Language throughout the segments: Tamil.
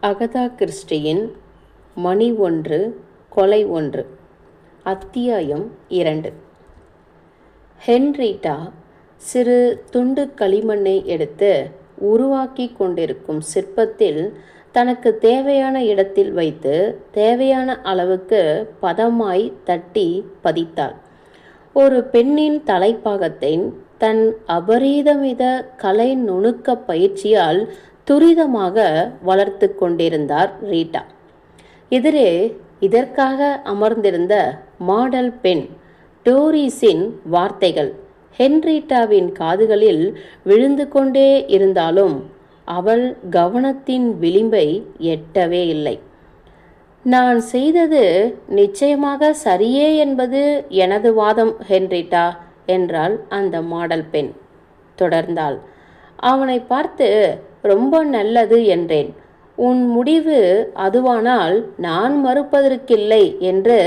அகதா கிறிஸ்டியின் மணி ஒன்று கொலை ஒன்று. அத்தியாயம் 2. ஹென்ரீட்டா சிறு துண்டு களிமண்ணை எடுத்து உருவாக்கி கொண்டிருக்கும் சிற்பத்தில் தனக்கு தேவையான இடத்தில் வைத்து தேவையான அளவுக்கு பதமாய் தட்டி பதித்தாள். ஒரு பெண்ணின் தலைப்பாகத்தை தன் அபரீதமித கலை நுணுக்க பயிற்சியால் துரிதமாக வளர்த்து கொண்டிருந்தார் ரீட்டா. எதிரே இதற்காக அமர்ந்திருந்த மாடல் பெண் டோரிஸின் வார்த்தைகள் ஹென்ரீட்டாவின் காதுகளில் விழுந்து கொண்டே இருந்தாலும் அவள் கவனத்தின் விளிம்பை எட்டவே இல்லை. நான் செய்தது நிச்சயமாக சரியே என்பது எனது வாதம் ஹென்ரீட்டா என்றாள் அந்த மாடல் பெண். தொடர்ந்தாள். அவனை பார்த்து ரொம்ப நல்லது என்றேன். உன் முடிவு அதுவானால் நான் மறுப்பதற்கில்லை என்று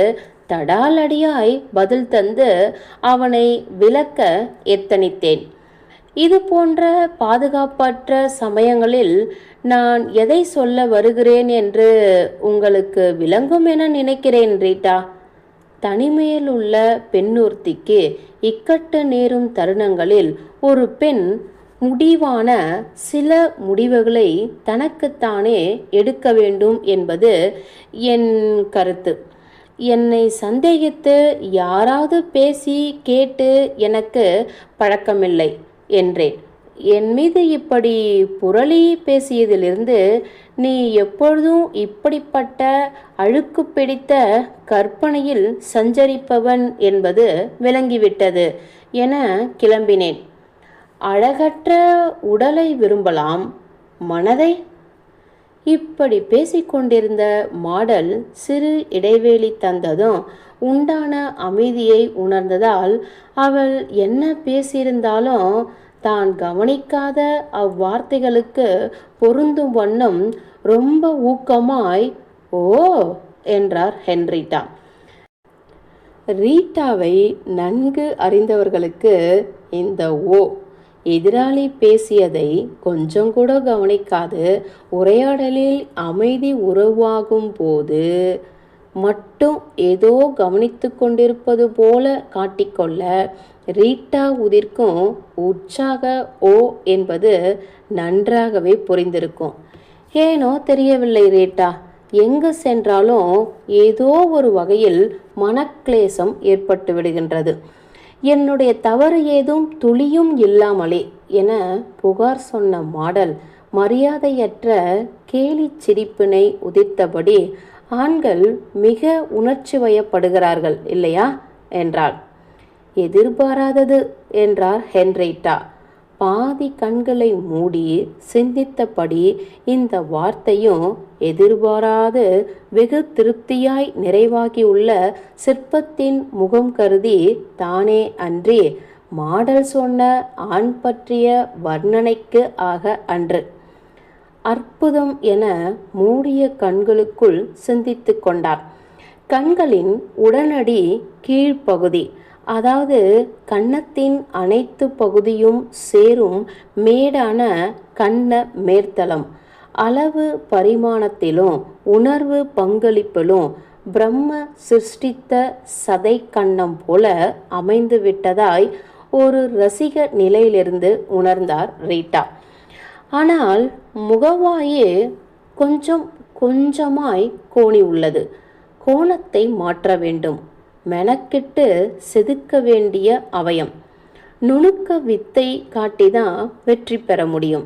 தடாலடியாய் பதில் தந்து அவனை விலக்க எத்தனித்தேன். இது போன்ற பாதுகாப்பற்ற சமயங்களில் நான் எதை சொல்ல வருகிறேன் என்று உங்களுக்கு விளங்கும் என நினைக்கிறேன் ரீட்டா. தனிமையில் உள்ள பெண்ணொருத்திக்கு இக்கட்டு நேரும் தருணங்களில் ஒரு பெண் முடிவான சில முடிவுகளை தனக்குத்தானே எடுக்க வேண்டும் என்பது என் கருத்து. என்னை சந்தேகித்து யாராவது பேசி கேட்டு எனக்கு பழக்கமில்லை என்றேன். என் மீது இப்படி புரளி பேசியதிலிருந்து நீ எப்பொழுதும் இப்படிப்பட்ட அழுக்கு பிடித்த கற்பனையில் சஞ்சரிப்பவன் என்பது விளங்கிவிட்டது என கிளம்பினேன். அழகற்ற உடலை விரும்பலாம், மனதை? இப்படி பேசிக்கொண்டிருந்த மாடல் சிறு இடைவேளை தந்ததும் உண்டான அமைதியை உணர்ந்ததால் அவள் என்ன பேசியிருந்தாலும் தான் கவனிக்காத அவ்வார்த்தைகளுக்கு பொருந்தும் வண்ணம் ரொம்ப ஊக்கமாய் ஓ என்றார் ஹென்ரீட்டா. ரீட்டாவை நன்கு அறிந்தவர்களுக்கு இந்த ஓ எதிராளி பேசியதை கொஞ்சம் கூட கவனிக்காது உரையாடலில் அமைதி உருவாகும் போது மட்டும் ஏதோ கவனித்து கொண்டிருப்பது போல காட்டிக்கொள்ள ரீட்டா உதிர்க்கும் உற்சாக ஓ என்பது நன்றாகவே புரிந்திருக்கும். ஏனோ தெரியவில்லை ரீட்டா, எங்கு சென்றாலும் ஏதோ ஒரு வகையில் மனக்லேசம் ஏற்பட்டு விடுகின்றது. என்னுடைய தவறு ஏதும் துளியும் இல்லாமலே என புகார் சொன்ன மாடல் மரியாதையற்ற கேலி சிரிப்பினை உதிர்த்தபடி ஆண்கள் மிக உணர்ச்சி வயப்படுகிறார்கள் இல்லையா என்றாள். எதிர்பாராதது என்றார் ஹென்ரீட்டா. பாதி கண்களை மூடி சிந்தித்தபடி இந்த வார்த்தையும் எதிர்பாராது வெகு திருப்தியாய் நிறைவாகியுள்ள சிற்பத்தின் முகம் கருதி தானே அன்றி மாடல் சொன்ன ஆண் பற்றிய வர்ணனைக்கு ஆக அன்று. அற்புதம் என மூடிய கண்களுக்குள் சிந்தித்து கொண்டார். கண்களின் உடனடி கீழ்ப்பகுதி, அதாவது கன்னத்தின் அனைத்து பகுதியும் சேரும் மேடான கன்ன மேற்தளம் அளவு பரிமாணத்திலும் உணர்வு பங்களிப்பிலும் பிரம்ம சிருஷ்டித்த சதை கன்னம் போல அமைந்து விட்டதாய் ஒரு ரசிக நிலையிலிருந்து உணர்ந்தார் ரீட்டா. ஆனால் முகவாயே கொஞ்சம் கொஞ்சமாய் கோணி உள்ளது. கோணத்தை மாற்ற வேண்டும். மெனக்கிட்டு செதுக்க வேண்டிய அவயம். நுணுக்க வித்தை காட்டிதான் வெற்றி பெற முடியும்.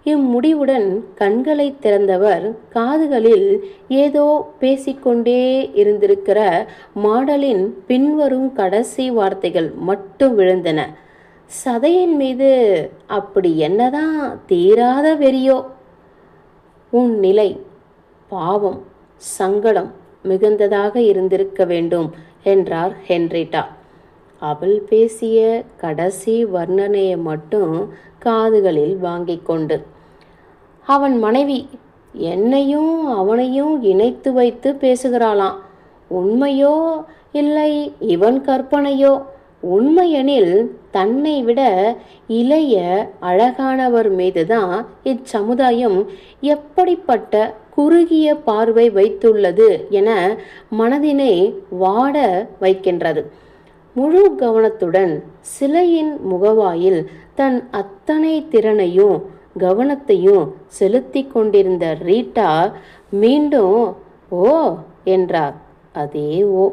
இம்முடிவுடன் கண்களை திறந்தவர் காதுகளில் ஏதோ பேசிக்கொண்டே இருந்திருக்கிற மாடலின் பின்வரும் கடைசி வார்த்தைகள் மட்டும் விழுந்தன. சதையின் மீது அப்படி என்னதான் தீராத வெறியோ? உன் நிலை பாவம் சங்கடம் மிகுந்ததாக இருந்திருக்க வேண்டும் என்றார் ஹென்ரீட்டா. அவள் பேசிய கடைசி வர்ணனையை மட்டும் காதுகளில் வாங்கி கொண்டு. அவன் மனைவி என்னையும் அவனையும் இணைத்து வைத்து பேசுகிறாளாம். உண்மையோ இல்லை இவன் கற்பனையோ? உண்மையெனில் தன்னை விட இளைய அழகானவர் மீதுதான் இச்சமுதாயம் எப்படிப்பட்ட குறுகிய பார்வை வைத்துள்ளது என மனதினை வாட வைக்கின்றது. முழு கவனத்துடன் சிலையின் முகவாயில் தன் அத்தனை திறனையும் கவனத்தையும் செலுத்தி கொண்டிருந்த ரீட்டா மீண்டும் ஓ என்றார். அதே ஓ.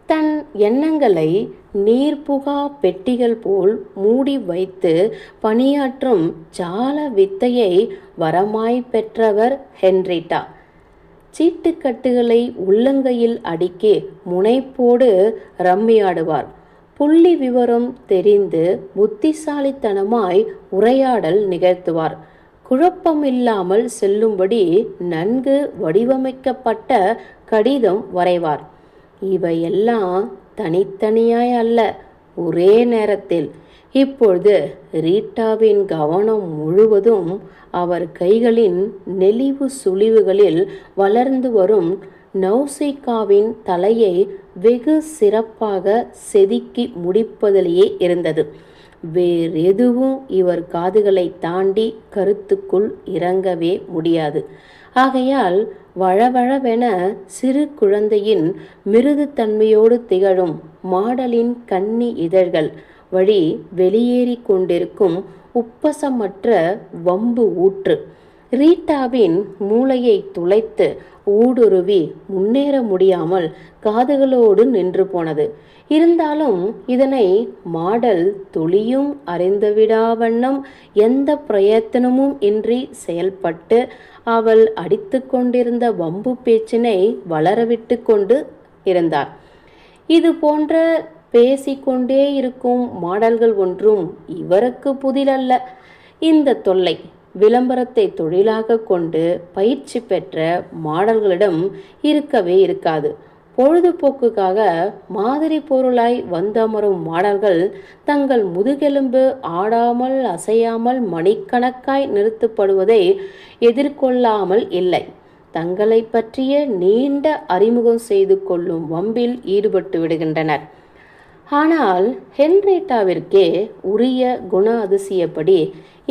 தன் எண்ணங்களை நீர்புகா பெட்டிகள் போல் மூடி வைத்து பணியாற்றும் ஜால வித்தையை வரமாய் பெற்றவர் ஹென்ரிட்டா. சீட்டுக்கட்டுகளை உள்ளங்கையில் அடுக்கி முனைப்போடு ரம்மியாடுவார். புள்ளி விவரம் தெரிந்து புத்திசாலித்தனமாய் உரையாடல் நிகழ்த்துவார். குழப்பமில்லாமல் செல்லும்படி நன்கு வடிவமைக்கப்பட்ட கடிதம் வரைவார். இவையெல்லாம் தனித்தனியாய் அல்ல, ஒரே நேரத்தில். இப்பொழுது ரீட்டாவின் கவனம் முழுவதும் அவர் கைகளின் நெளிவு சுழிவுகளில் வளர்ந்து வரும் நௌசிகாவின் தலையை வெகு சிறப்பாக செதுக்கி முடிப்பதிலேயே இருந்தது. வேறெதுவும் இவர் காதுகளை தாண்டி கருத்துக்குள் இறங்கவே முடியாது. ஆகையால் வழவழவென சிறு குழந்தையின் மிருதுத்தன்மையோடு திகழும் மாடலின் கன்னி இதழ்கள் வழி வெளியேறி கொண்டிருக்கும் உப்பசமற்ற வம்பு ஊற்று ரீட்டாவின் மூளையை துளைத்து ஊடுருவி முன்னேற முடியாமல் காதுகளோடு நின்று போனது. இருந்தாலும் இதனை மாடல் துளியும் அறிந்துவிடாவண்ணம் எந்த பிரயத்தனமும் இன்றி செயல்பட்டு அவள் அடித்து கொண்டிருந்த வம்பு பேச்சினை வளரவிட்டு கொண்டு இருந்தார். இது போன்ற பேசிக்கொண்டே இருக்கும் மாடல்கள் ஒன்றும் இவருக்கு புதிலல்ல. இந்த தொல்லை விளம்பரத்தை தொழிலாக கொண்டு பயிற்சி பெற்ற மாடல்களிடம் இருக்கவே இருக்காது. பொழுதுபோக்குக்காக மாதிரி பொருளாய் வந்தமரும் மாடல்கள் தங்கள் முதுகெலும்பு ஆடாமல் அசையாமல் மணிக்கணக்காய் நிறுத்தப்படுவதை எதிர்கொள்ளாமல் இல்லை. தங்களை பற்றிய நீண்ட அறிமுகம் செய்து கொள்ளும் வம்பில் ஈடுபட்டு விடுகின்றனர். ஆனால் ஹென்ரிட்டாவிற்கே உரிய குண அதிசயப்படி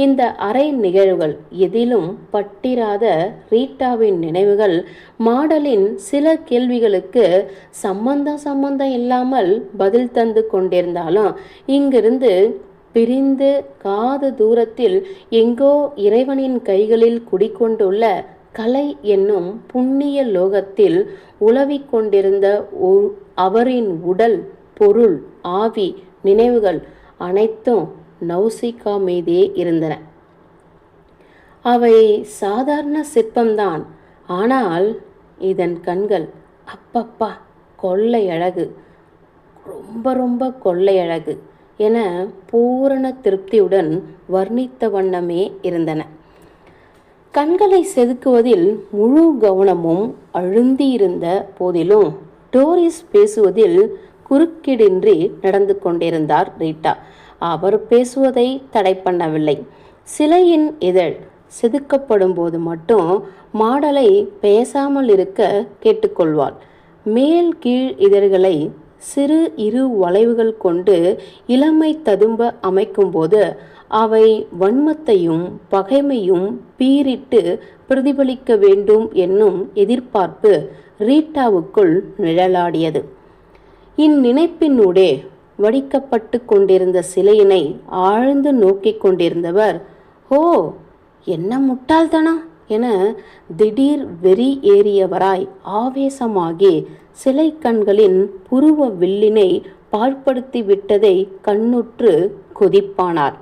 இந்த அரை நிகழ்வுகள் எதிலும் பட்டிராத ரீட்டாவின் நினைவுகள் மாடலின் சில கேள்விகளுக்கு சம்பந்தம் இல்லாமல் பதில் தந்து கொண்டிருந்தாலும் இங்கிருந்து பிரிந்து காது தூரத்தில் எங்கோ இறைவனின் கைகளில் குடிக்கொண்டுள்ள கலை என்னும் புண்ணிய லோகத்தில் உலவிக் கொண்டிருந்த அவரின் உடல், பொருள், ஆவி, நினைவுகள் அனைத்தும் நௌசிகா மீதே இருந்தன. அவை சாதாரண சிற்பம்தான். ஆனால் இதன் கண்கள் அப்பப்பா கொள்ளை அழகு, ரொம்ப கொள்ளையழகு என பூரண திருப்தியுடன் வர்ணித்த வண்ணமே இருந்தன. கண்களை செதுக்குவதில் முழு கவனமும் அழுந்தியிருந்த போதிலும் டோரிஸ் பேசுவதில் குறுக்கிடின்றி நடந்து கொண்டிருந்தார் ரீட்டா. அவர் பேசுவதை தடை பண்ணவில்லை. சிலையின் இதழ் செதுக்கப்படும் போது மட்டும் மாடலை பேசாமல் இருக்க கேட்டுக்கொள்வாள். மேல் கீழ் இதழ்களை சிறு இரு வளைவுகள் கொண்டு இளமை ததும்ப அமைக்கும்போது அவை வன்மத்தையும் பகைமையும் பீரிட்டு பிரதிபலிக்க வேண்டும் என்னும் எதிர்பார்ப்பு ரீட்டாவுக்குள் நிழலாடியது. இந்நினைப்பினூடே வடிக்கப்பட்டு கொண்டிருந்த சிலையினை ஆழ்ந்து நோக்கி கொண்டிருந்தவர், ஓ என்ன முட்டாள்தனம் என திடீர் வெறி ஏறியவராய் ஆவேசமாகி சிலை கண்களின் புருவ வில்லினை பாழ்படுத்தி விட்டதை கண்ணுற்று கொதிப்பானார்.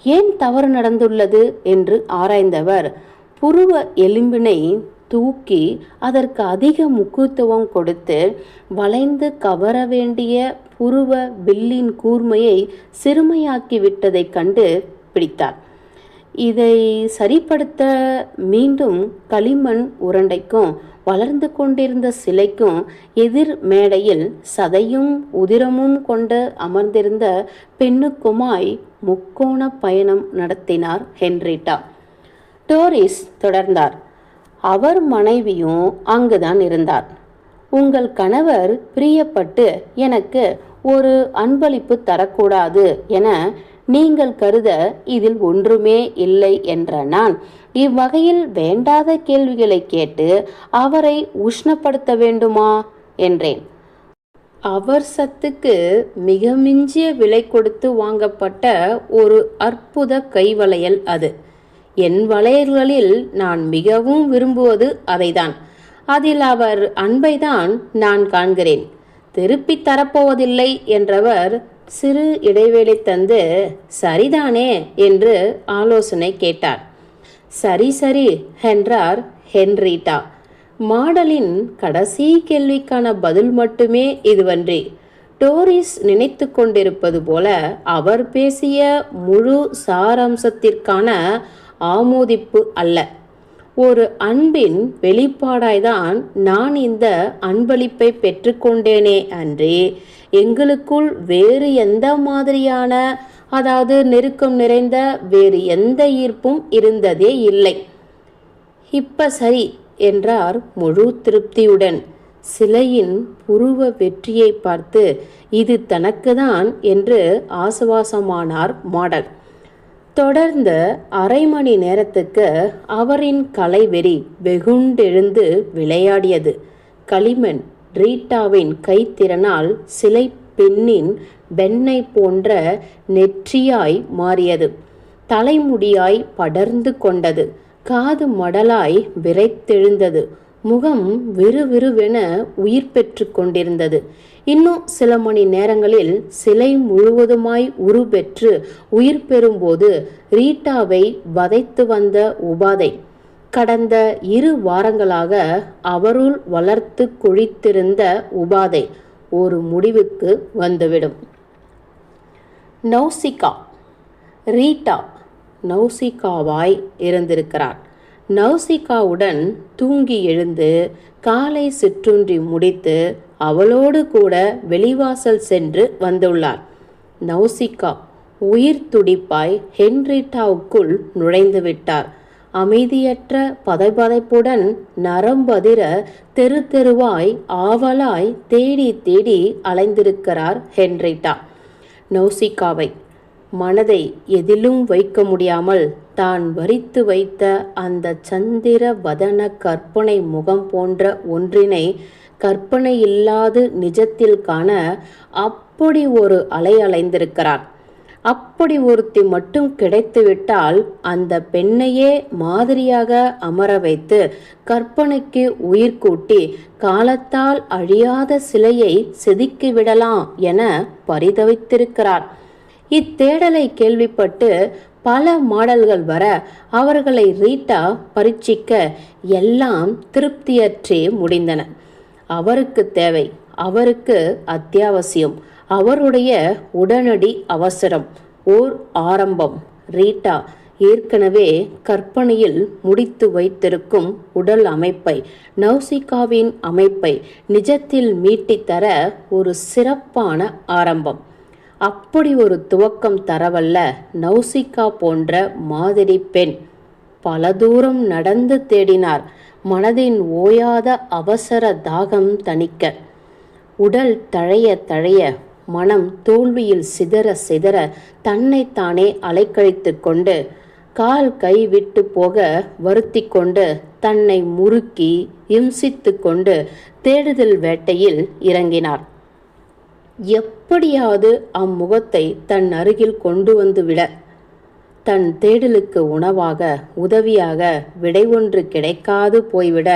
ஏன் தவறு நடந்துள்ளது என்று ஆராய்ந்தவர் புருவ எலும்பினை தூக்கி அதற்கு அதிக முக்கியத்துவம் கொடுத்து வளைந்து கவர வேண்டிய புருவ வில்லின் கூர்மையை சிறுமையாக்கி விட்டதை கண்டு பிடித்தார். இதை சரிப்படுத்த மீண்டும் களிமண் உருண்டைக்கும் வளர்ந்து கொண்டிருந்த சிலைக்கும் எதிர் மேடையில் சதையும் உதிரமும் கொண்டு அமர்ந்திருந்த பெண்ணுக்குமாய் முக்கோண பயணம் நடத்தினார் ஹென்ரிட்டா. டோரிஸ் தொடர்ந்தார். அவர் மனைவியும் அங்குதான் இருந்தார். உங்கள் கணவர் பிரியப்பட்டு எனக்கு ஒரு அன்பளிப்பு தரக்கூடாது என நீங்கள் கருத இதில் ஒன்றுமே இல்லை என்ற நான் இவ்வகையில் வேண்டாத கேள்விகளை கேட்டு அவரை உஷ்ணப்படுத்த வேண்டுமா என்றேன். அவர் சத்துக்கு மிக மிஞ்சிய விலை கொடுத்து வாங்கப்பட்ட ஒரு அற்புத கைவளையல் அது. என் வளையல்களில் நான் மிகவும் விரும்புவது அதைதான். அதில் அவர் அன்பைதான் நான் காண்கிறேன். திருப்பி தரப்போவதில்லை என்றவர் சிறு இடைவேளை தந்து, சரிதானே என்று ஆலோசனை கேட்டார். சரி சரி என்றார் ஹென்ரிட்டா. மாடலின் கடைசி கேள்விக்கான பதில் மட்டுமே இதுவன்றி, டோரிஸ் நினைத்து கொண்டிருப்பது போல அவர் பேசிய முழு சாராம்சத்திற்கான ஆமோதிப்பு அல்ல. ஒரு அன்பின் வெளிப்பாடாய்தான் நான் இந்த அன்பளிப்பை பெற்றுக்கொண்டேனே அன்றி எங்களுக்குள் வேறு எந்த மாதிரியான, அதாவது நெருக்கம் நிறைந்த வேறு எந்த ஈர்ப்பும் இருந்ததே இல்லை. இப்ப சரி என்றார் முழு திருப்தியுடன். சிலையின் புருவ வெற்றியை பார்த்து இது தனக்குதான் என்று ஆசுவாசமானார் மாடல். தொடர்ந்த அரை மணி நேரத்துக்கு அவரின் கலைவெறி வெகுண்டெழுந்து விளையாடியது. களிமண் ரீட்டாவின் கைத்திறனால் சிலை பெண்ணின் வெண்ணெய் போன்ற நெற்றியாய் மாறியது. தலைமுடியாய் படர்ந்து கொண்டது. காது மடலாய் விரைத்தெழுந்தது. முகம் விறுவிறுவென உயிர் பெற்று கொண்டிருந்தது. இன்னும் சில மணி நேரங்களில் சிலை முழுவதுமாய் உருபெற்று உயிர் பெறும்போது ரீட்டாவை வதைத்து வந்த உபாதை கடந்த 2 வாரங்களாக அவருள் வளர்த்து குழித்திருந்த உபாதை ஒரு முடிவுக்கு வந்துவிடும். நௌசிகா. ரீட்டா நௌசிகாவாய் இருந்திருக்கிறார். நௌசிகாவுடன் தூங்கி எழுந்து காலை சிற்றுண்டி முடித்து அவளோடு கூட வெளிவாசல் சென்று வந்துள்ளார். நௌசிகா உயிர் துடிப்பாய் ஹென்ரிட்டாவுக்குள் நுழைந்து விட்டார். அமைதியற்ற பதைபதைப்புடன் நரம்பதிர தெரு தெருவாய் ஆவலாய் தேடி தேடி அலைந்திருக்கிறார் ஹென்ரிட்டா. நௌசிகாவை மனதை எதிலும் வைக்க முடியாமல் தான் வரித்து வைத்த அந்த சந்திர வதன கற்பனை முகம் போன்ற ஒன்றினை கற்பனை இல்லாது நிஜத்தில் காண அப்படி ஒரு அலைந்திருக்கிறார். அப்படி ஒருத்தி மட்டும் கிடைத்துவிட்டால் அந்த பெண்ணையே மாதிரியாக அமர வைத்து கற்பனைக்கு உயிர் கூட்டி காலத்தால் அழியாத சிலையை செதுக்கிவிடலாம் என பரிதவித்திருக்கிறார். இத்தேடலை கேள்விப்பட்டு பல மாடல்கள் வர அவர்களை ரீட்டா பரீட்சிக்க எல்லாம் திருப்தியற்றே முடிந்தன. அவருக்கு தேவை, அவருக்கு அத்தியாவசியம், அவருடைய உடனடி அவசரம், ஓர் ஆரம்பம். ரீட்டா ஏற்கனவே கற்பனையில் முடித்து வைத்திருக்கும் உடல் அமைப்பை, நௌசிகாவின் அமைப்பை நிஜத்தில் மீட்டித்தர ஒரு சிறப்பான ஆரம்பம். அப்படி ஒரு துவக்கம் தரவல்ல நௌசிகா போன்ற மாதிரி பெண். பல தூரம் நடந்து தேடினார், மனதின் ஓயாத அவசர தாகம் தணிக்க. உடல் தழைய தழைய மனம் தோல்வியில் சிதற சிதற தன்னைத்தானே அலைக்கழித்து கொண்டு கால் கை விட்டு போக வருத்தி கொண்டு தன்னை முறுக்கி இம்சித்து கொண்டு தேடுதல் வேட்டையில் இறங்கினார். எப்படியாவது அம்முகத்தை தன் அருகில் கொண்டு வந்து விட, தன் தேடலுக்கு உணவாக உதவியாக விடை ஒன்று கிடைக்காது போய்விட,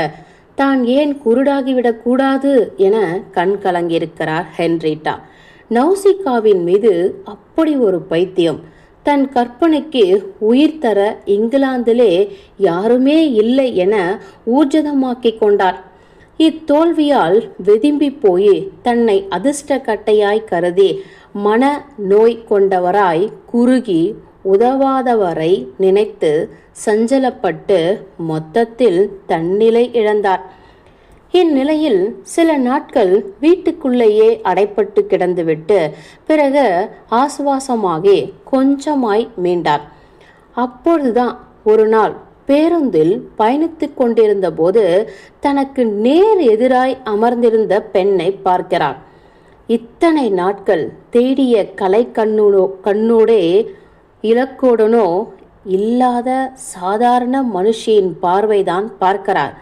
தான் ஏன் குருடாகிவிடக் கூடாது என கண் கலங்கியிருக்கிறார் ஹென்ரிட்டா. நௌசிகாவின் மீது அப்படி ஒரு பைத்தியம். தன் கற்பனைக்கு உயிர் தர இங்கிலாந்திலே யாருமே இல்லை என ஊர்ஜிதமாக்கி கொண்டார். இத்தோல்வியால் வெதும்பி போய் தன்னை அதிர்ஷ்ட கட்டையாய் கருதி மன நோய் கொண்டவராய் குறுகி உதவாதவரை நினைத்து சஞ்சலப்பட்டு மொத்தத்தில் தன்னிலை இழந்தார். இந்நிலையில் சில நாட்கள் வீட்டுக்குள்ளேயே அடைப்பட்டு கிடந்துவிட்டு பிறகு ஆசுவாசமாகி கொஞ்சமாய் மீண்டார். அப்பொழுதுதான் ஒரு நாள் பேருந்தில் பயணித்து கொண்டிருந்த போது தனக்கு நேர் எதிராய் அமர்ந்திருந்த பெண்ணை பார்க்கிறார். இத்தனை நாட்கள் தேடிய கலை கண்ணூடே இலக்கோடனோ இல்லாத சாதாரண மனுஷியின் பார்வைதான் பார்க்கிறார்.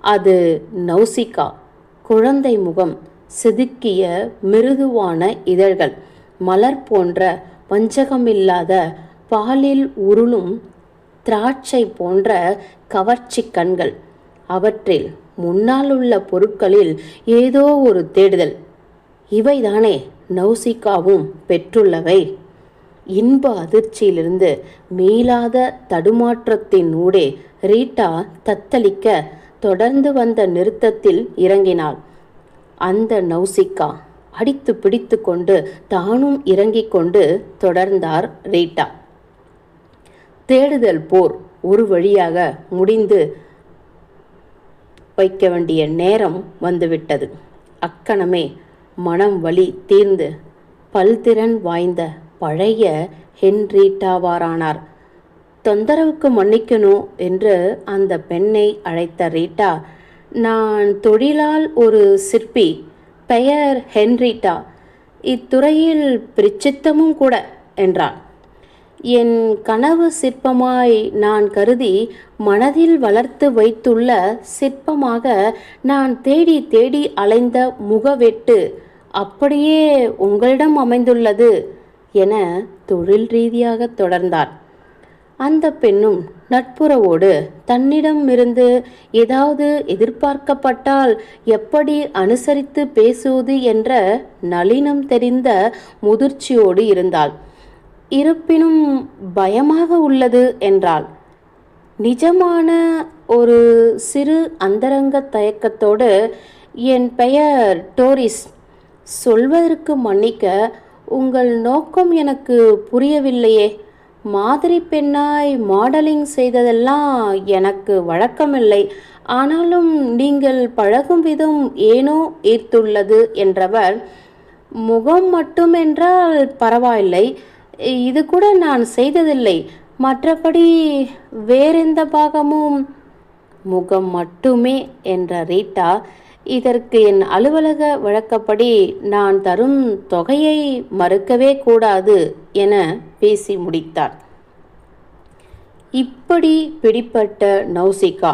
அது நௌசிகா. குழந்தை முகம், செதுக்கிய மிருதுவான இதழ்கள், மலர் போன்ற வஞ்சகமில்லாத பாலில் உருளும் திராட்சை போன்ற கவர்ச்சி கண்கள். அவற்றில் முன்னால் உள்ள பொருட்களில் ஏதோ ஒரு தேடுதல். இவைதானே நௌசிகாவும் பெற்றுள்ளவை. இன்ப அதிர்ச்சியிலிருந்து மீளாத தடுமாற்றத்தின் ஊடே ரீட்டா தத்தளிக்க தொடர்ந்து வந்த நிறுத்தத்தில் இறங்கினாள். அந்த நௌசிகா அடித்து பிடித்து கொண்டு தானும் இறங்கிக் கொண்டு தொடர்ந்தார் ரீட்டா. தேடுதல் போர் ஒரு வழியாக முடிந்து வைக்க வேண்டிய நேரம் வந்துவிட்டது. அக்கணமே மனம் வலி தீர்ந்து பல்திறன் வாய்ந்த பழைய ஹென்ரீட்டாவாரானார். தொந்தரவுக்கு மன்னிக்கணும் என்று அந்த பெண்ணை அழைத்த ரீட்டா, நான் தொழிலால் ஒரு சிற்பி, பெயர் ஹென்ரீட்டா, இத்துறையில் பிரசித்தமும் கூட என்றான். என் கனவு சிற்பமாய் நான் கருதி மனதில் வளர்த்து வைத்துள்ள சிற்பமாக நான் தேடி தேடி அலைந்த முகவெட்டு அப்படியே உங்களிடம் அமைந்துள்ளது என தொழில் ரீதியாக தொடர்ந்தார். அந்த பெண்ணும் நட்புறவோடு தன்னிடம் இருந்து ஏதாவது எதிர்பார்க்கப்பட்டால் எப்படி அனுசரித்து பேசுவது என்ற நளினம் தெரிந்த முதிர்ச்சியோடு இருந்தாள். இருப்பினும் பயமாக உள்ளது என்றாள். நிஜமான ஒரு சிறு அந்தரங்க தயக்கத்தோடு, என் பெயர் டோரிஸ். சொல்வதற்கு மன்னிக்க, உங்கள் நோக்கம் எனக்கு புரியவில்லையே. மாதிரி பெண்ணாய் மாடலிங் செய்ததெல்லாம் எனக்கு வழக்கமில்லை. ஆனாலும் நீங்கள் பழகும் விதம் ஏனோ ஈர்த்துள்ளது என்றவர், முகம் மட்டுமென்றால் பரவாயில்லை, இது கூட நான் செய்ததில்லை, மற்றபடி வேறெந்த பாகமும். முகம் மட்டுமே என்ற ரீட்டா, இதற்கு என் அலுவலக வழக்கப்படி நான் தரும் தொகையை மறுக்கவே கூடாது என பேசி முடித்தார். இப்படி பிடிப்பட்ட நௌசிகா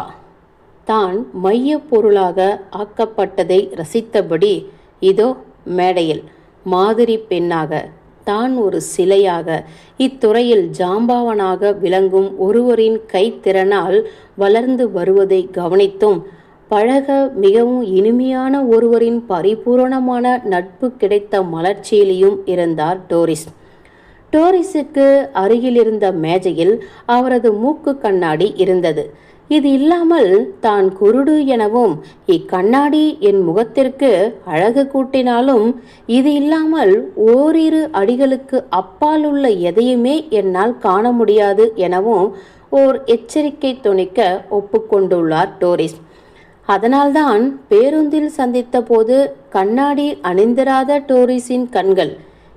தான் மைய பொருளாக ஆக்கப்பட்டதை ரசித்தபடி இதோ மேடையில் மாதிரி பெண்ணாக, தான் ஒரு சிலையாக, இத்துறையில் ஜாம்பவானாக விளங்கும் ஒருவரின் கைத்திறனால் வளர்ந்து வருவதை கவனித்தும் பழக மிகவும் இனிமையான ஒருவரின் பரிபூரணமான நட்பு கிடைத்த மலர்ச்சியிலையும் இருந்தார் டோரிஸ். டோரிஸுக்கு அருகில் இருந்த மேஜையில் அவரது மூக்கு கண்ணாடி இருந்தது. இது இல்லாமல் தான் குருடு எனவும், இக்கண்ணாடி என் முகத்திற்கு அழகு கூட்டினாலும் இது இல்லாமல் ஓரிரு அடிகளுக்கு அப்பால் உள்ள எதையுமே என்னால் காண முடியாது எனவும் ஓர் எச்சரிக்கை துணிக்க ஒப்புக்கொண்டுள்ளார் டோரிஸ். அதனால்தான் பேருந்தில் சந்தித்த போது கண்ணாடி அணிந்திராத டோரிஸின் கண்கள்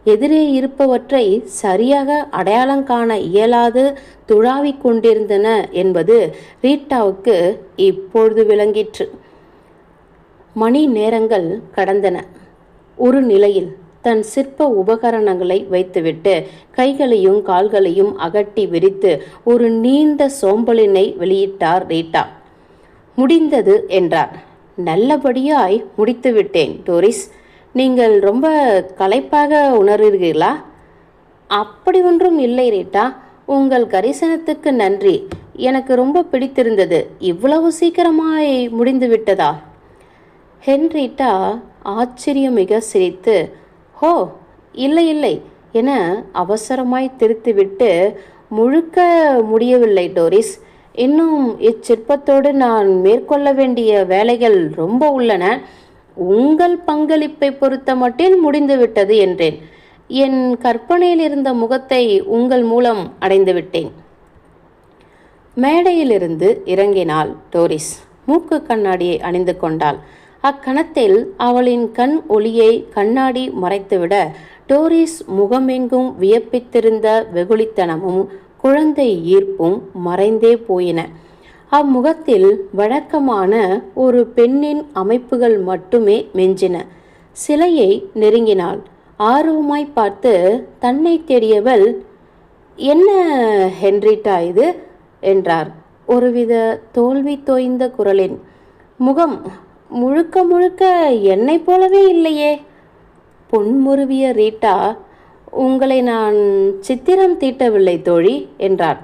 எதிரே இருப்பவற்றை சரியாக அடையாளம் காண இயலாது துழாவிக் கொண்டிருந்தன என்பது ரீட்டாவுக்கு இப்பொழுது விளங்கிற்று. மணி நேரங்கள் கடந்தன. ஒரு நிலையில் தன் சிற்ப உபகரணங்களை வைத்துவிட்டு கைகளையும் கால்களையும் அகட்டி விரித்து ஒரு நீண்ட சோம்பலினை வெளியிட்டார் ரீட்டா. முடிந்தது என்றார். நல்லபடியாய் முடித்துவிட்டேன் டோரிஸ். நீங்கள் ரொம்ப களைப்பாக உணர்கிறீர்களா? அப்படி ஒன்றும் இல்லை ரீட்டா, உங்கள் கரிசனத்துக்கு நன்றி. எனக்கு ரொம்ப பிடித்திருந்தது. இவ்வளவு சீக்கிரமாய் முடிந்து விட்டதா? ஹென்ரீட்டா ஆச்சரியமிக சிரித்து, ஹோ இல்லை இல்லை என அவசரமாய் திருத்திவிட்டு, முழுக்க முடியவில்லை டோரிஸ். இன்னும் இச்சிற்பத்தோடு நான் மேற்கொள்ள வேண்டிய வேலைகள் ரொம்ப உள்ளன. உங்கள் பங்களிப்பை பொறுத்த மட்டில் முடிந்துவிட்டது என்றேன். என் கற்பனையில் இருந்த முகத்தை உங்கள் மூலம் அடைந்துவிட்டேன். மேடையிலிருந்து இறங்கினாள் டோரிஸ். மூக்கு கண்ணாடியை அணிந்து கொண்டாள். அக்கணத்தில் அவளின் கண் ஒளியை கண்ணாடி மறைத்துவிட டோரிஸ் முகமெங்கும் வியப்பித்திருந்த வெகுளித்தனமும் குழந்தை ஈர்ப்பும் மறைந்தே போயின. அம்முகத்தில் வழக்கமான ஒரு பெண்ணின் அமைப்புகள் மட்டுமே மெஞ்சின. சிலையை நெருங்கினாள். ஆர்வமாய் பார்த்து தன்னை தேடியவள், என்ன ஹென்ரிட்டா இது என்றார் ஒருவித தோல்வி தோய்ந்த குரலின். முகம் முழுக்க முழுக்க என்னை போலவே இல்லையே. பொன்முருவிய ரீட்டா, உங்களை நான் சித்திரம் தீட்டவில்லை தோழி என்றார்.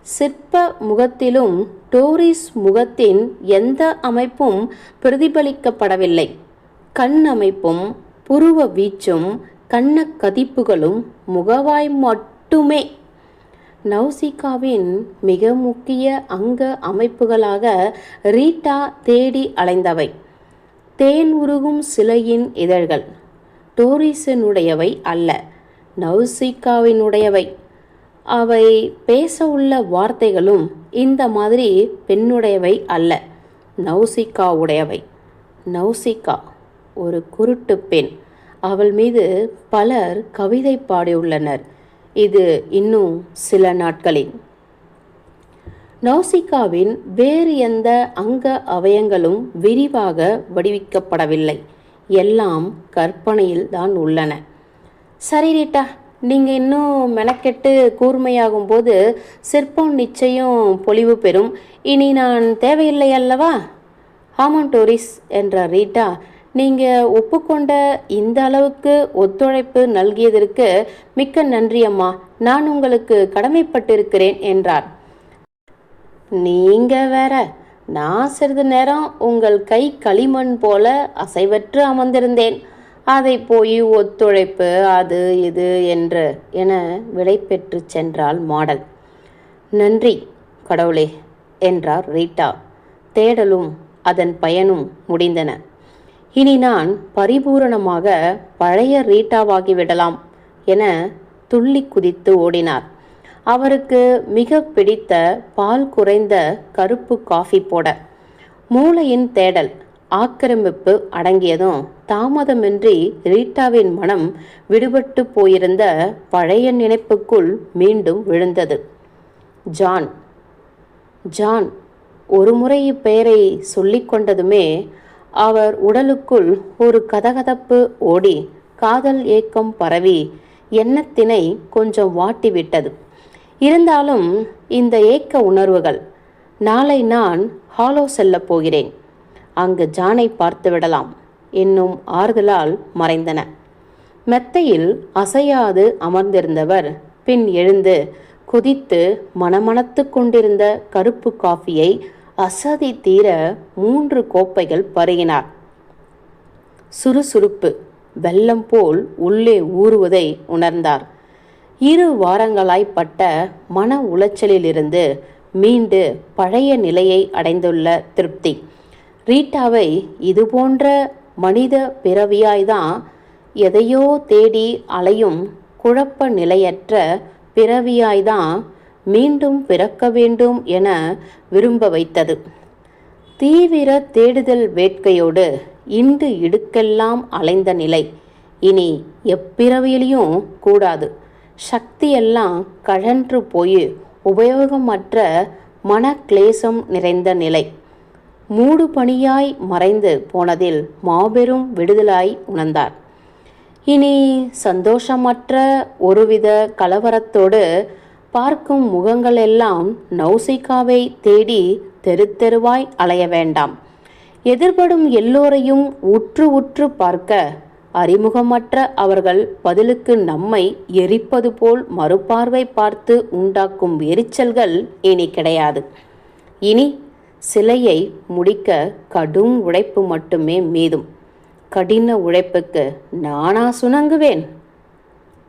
சிற்ப முகத்திலும் டோரிஸ் முகத்தின் எந்த அமைப்பும் பிரதிபலிக்கப்படவில்லை. கண் அமைப்பும் புருவ வீச்சும் கண்ண கதிப்புகளும் முகவாய் மட்டுமே நௌசிகாவின் மிக முக்கிய அங்க அமைப்புகளாக ரீட்டா தேடி அலைந்தவை. தேன் உருகும் சிலையின் இதழ்கள் டோரிஸினுடையவை அல்ல, நௌசிகாவினுடையவை. அவை பேச உள்ள வார்த்தைகளும் இந்த மாதிரி பெண்ணுடையவை அல்ல, நௌசிகாவுடையவை. நௌசிகா ஒரு குருட்டு பெண். அவள் மீது பலர் கவிதை பாடியுள்ளனர். இது இன்னும் சில நாட்களில். நௌசிகாவின் வேறு எந்த அங்க அவயங்களும் விரிவாக வடிவிக்கப்படவில்லை. எல்லாம் கற்பனையில் தான் உள்ளன. சரி ரீட்டா, நீங்கள் இன்னும் மெனக்கெட்டு கூர்மையாகும் போது சிற்பம் நிச்சயம் பொலிவு பெறும். இனி நான் தேவையில்லை அல்லவா? ஆமாம் டோரிஸ் என்றார் ரீட்டா. நீங்கள் ஒப்புக்கொண்ட இந்த அளவுக்கு ஒத்துழைப்பு நல்கியதற்கு மிக்க நன்றி அம்மா. நான் உங்களுக்கு கடமைப்பட்டிருக்கிறேன் என்றார். நீங்க வேற, நான் சிறிது நேரம் உங்கள் கை களிமண் போல அசைவற்று அமர்ந்திருந்தேன். அதை போய் ஒத்துழைப்பு அது இது என்று என விடை பெற்று சென்றாள் மாடல். நன்றி கடவுளே என்றார் ரீட்டா. தேடலும் அதன் பயனும் முடிந்தன. இனி நான் பரிபூரணமாக பழைய ரீட்டாவாகிவிடலாம் என துள்ளி குதித்து ஓடினார். அவருக்கு மிக பிடித்த பால் குறைந்த கருப்பு காஃபி போட. மூளையின் தேடல் ஆக்கிரமிப்பு அடங்கியதும் தாமதமின்றி ரீட்டாவின் மனம் விடுபட்டு போயிருந்த பழைய நினைப்புக்குள் மீண்டும் விழுந்தது. ஜான். ஜான் ஒரு முறை இப்பெயரை சொல்லிக்கொண்டதுமே அவர் உடலுக்குள் ஒரு கதகதப்பு ஓடி காதல் ஏக்கம் பரவி எண்ணத்தினை கொஞ்சம் வாட்டிவிட்டது. இருந்தாலும் இந்த ஏக்க உணர்வுகள், நாளை நான் ஹாலோ செல்லப் போகிறேன், அங்கு ஜானை பார்த்து விடலாம் என்னும் ஆறுதலால் மறைந்தன. மெத்தையில் அசையாது அமர்ந்திருந்தவர் பின் எழுந்து கொதித்து மணமணத்து கொண்டிருந்த கருப்பு காஃபியை அசதி தீர 3 கோப்பைகள் பருகினார். சுறுசுறுப்பு வெள்ளம் போல் உள்ளே ஊறுவதை உணர்ந்தார். 2 வாரங்களாய்ப்பட்ட மன உளைச்சலிலிருந்து மீண்டு பழைய நிலையை அடைந்துள்ள திருப்தி. ரீட்டாவை இதுபோன்ற மனித பிறவியாய்தான், எதையோ தேடி அலையும் குழப்ப நிலையற்ற பிறவியாய்தான் மீண்டும் பிறக்க வேண்டும் என விரும்ப வைத்தது. தீவிர தேடுதல் வேட்கையோடு இண்டு இடுக்கெல்லாம் அலைந்த நிலை இனி எப்பிறவியிலையும் கூடாது. சக்தியெல்லாம் கழன்று போய் உபயோகமற்ற மன கிளேசம் நிறைந்த நிலை. மூடு பனியாய் மறைந்து போனதில் மாபெரும் விடுதலாய் உணர்ந்தார். இனி சந்தோஷமற்ற ஒருவித கலவரத்தோடு பார்க்கும் முகங்களெல்லாம் நௌசிகாவை தேடி தெரு தெருவாய் அலைய வேண்டாம். எதிர்படும் எல்லோரையும் உற்று உற்று பார்க்க அறிமுகமற்ற அவர்கள் பதிலுக்கு நம்மை எரிப்பது போல் மறுபார்வை பார்த்து உண்டாக்கும் எரிச்சல்கள் இனி கிடையாது. இனி சிலையை முடிக்க கடும் உழைப்பு மட்டுமே மீதும். கடின உழைப்புக்கு நானா சுணங்குவேன்?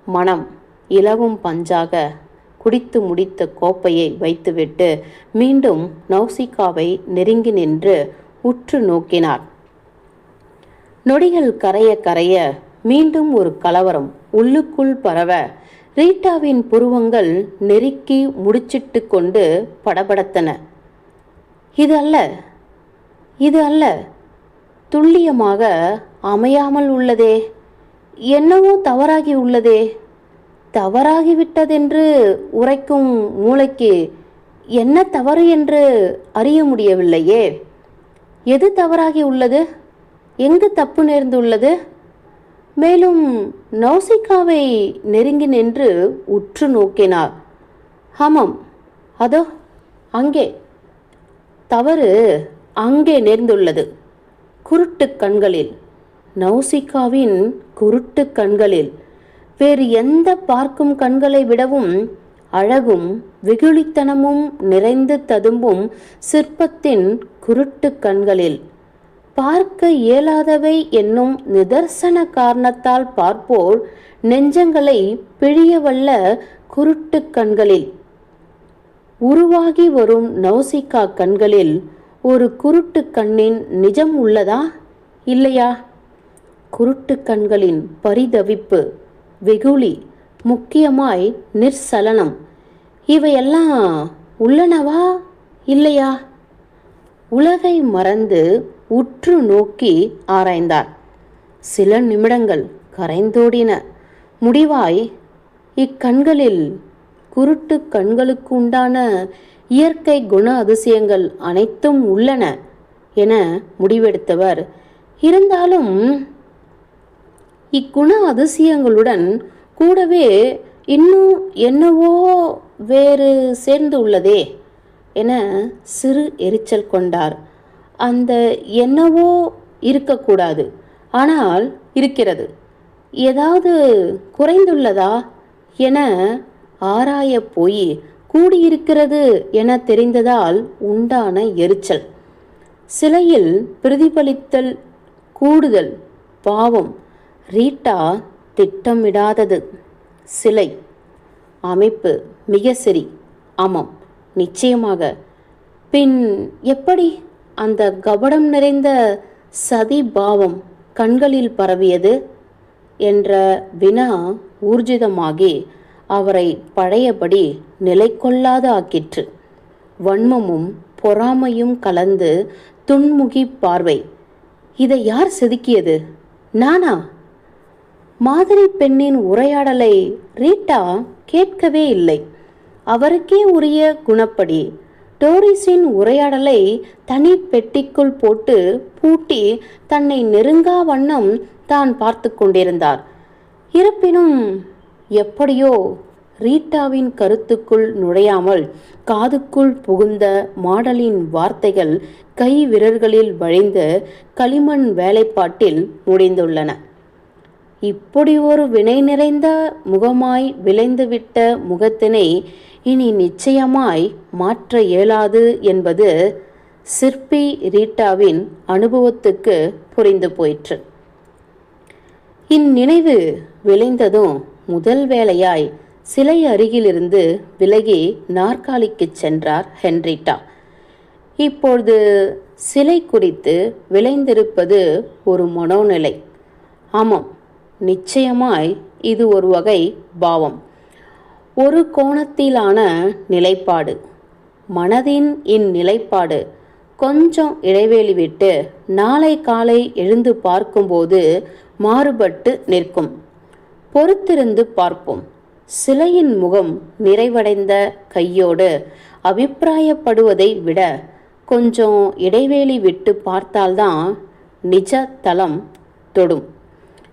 மனம் இலவும் பஞ்சாக குடித்து முடித்த கோப்பையை வைத்துவிட்டு மீண்டும் நௌசிகாவை நெருங்கி நின்று உற்று நோக்கினார். நொடிகள் கரைய கரைய மீண்டும் ஒரு கலவரம் உள்ளுக்குள் பரவ ரீட்டாவின் புருவங்கள் நெருக்கி முடிச்சிட்டு கொண்டு படபடத்தன. இது அல்ல, இது அல்ல, துல்லியமாக அமையாமல் உள்ளதே, என்னவோ தவறாகி உள்ளதே. தவறாகிவிட்டதென்று உரைக்கும் மூளைக்கு என்ன தவறு என்று அறிய முடியவில்லையே. எது தவறாகி உள்ளது? எங்கு தப்பு நேர்ந்துள்ளது? மேலும் நௌசிகாவை நெருங்கி நின்று உற்று நோக்கினார். ஆமாம், அதோ அங்கே. தவறு அங்கே நேர்ந்துள்ளது. குருட்டு கண்களில், நௌசிகாவின் குருட்டு கண்களில், வேறு எந்த பார்க்கும் கண்களை விடவும் அழகும் வெகுளித்தனமும் நிறைந்து ததும்பும் சிற்பத்தின் குருட்டு கண்களில், பார்க்க இயலாதவை என்னும் நிதர்சன காரணத்தால் பார்ப்போர் நெஞ்சங்களை பிழியவல்ல குருட்டு கண்களில், உருவாகி வரும் நௌசிகா கண்களில் ஒரு குருட்டு கண்ணின் நிஜம் உள்ளதா இல்லையா? குருட்டு கண்களின் பரிதவிப்பு, வெகுளி, முக்கியமாய் நிர்சலனம், இவையெல்லாம் உள்ளனவா இல்லையா? உலகை மறந்து உற்று நோக்கி ஆராய்ந்தார். சில நிமிடங்கள் கரைந்தோடின. முடிவாய், இக்கண்களில், குருட்டு கண்களுக்கு உண்டான இயற்கை குண அதிசயங்கள் அனைத்தும் உள்ளன என முடிவெடுத்தவர், இருந்தாலும் இக்குண அதிசயங்களுடன் கூடவே இன்னும் என்னவோ வேறு சேர்ந்து உள்ளதே என சிறு எரிச்சல் கொண்டார். அந்த என்னவோ இருக்கக்கூடாது, ஆனால் இருக்கிறது. ஏதாவது குறைந்துள்ளதா என ஆராய போய் கூடியிருக்கிறது என தெரிந்ததால் உண்டான எரிச்சல். சிலையில் பிரதிபலித்தல் கூடுதல் பாவம். ரீட்டா திட்டமிடாதது. சிலை அமைப்பு மிக சரி. ஆமாம், நிச்சயமாக. பின் எப்படி அந்த கபடம் நிறைந்த சதி பாவம் கண்களில் பரவியது என்ற வினா ஊர்ஜிதமாகி அவரை பழையபடி நிலை கொள்ளாத ஆக்கிற்று. வன்மமும் பொறாமையும் கலந்து துன்முகி பார்வை. இதை யார் செதுக்கியது? நானா? மாதிரி பெண்ணின் உரையாடலை ரீட்டா கேட்கவே இல்லை. அவருக்கே உரிய குணப்படி டோரிஸின் உரையாடலை தனி பெட்டிக்குள் போட்டு பூட்டி தன்னை நெருங்கா வண்ணம் தான் பார்த்து கொண்டிருந்தார். இருப்பினும் எப்படியோ ரீட்டாவின் கருத்துக்குள் நுழையாமல் காதுக்குள் புகுந்த மாடலின் வார்த்தைகள் கை விரல்களில் வழிந்த களிமண் வேலைப்பாட்டில் முடிந்துள்ளன. இப்படி ஒரு வினை நிறைந்த முகமாய் விளைந்துவிட்ட முகத்தினை இனி நிச்சயமாய் மாற்ற இயலாது என்பது சிற்பி ரீட்டாவின் அனுபவத்துக்கு புரிந்து போயிற்று. இந்நினைவு விளைந்ததும் முதல் வேளையாய் சிலை அருகிலிருந்து விலகி நாற்காலிக்கு சென்றார் ஹென்ரிட்டா. இப்பொழுது சிலை குறித்து விளைந்திருப்பது ஒரு மனோநிலை. ஆமாம், நிச்சயமாய் இது ஒரு வகை பாவம், ஒரு கோணத்திலான நிலைப்பாடு. மனதின் இந்நிலைப்பாடு கொஞ்சம் இடைவெளி விட்டு நாளை காலை எழுந்து பார்க்கும்போது மாறுபட்டு நிற்கும். பொறுத்திருந்து பார்ப்போம். சிலையின் முகம் நிறைவடைந்த கையோடு அபிப்பிராயப்படுவதை விட கொஞ்சம் இடைவெளி விட்டு பார்த்தால்தான் நிஜ தளம் தொடும்.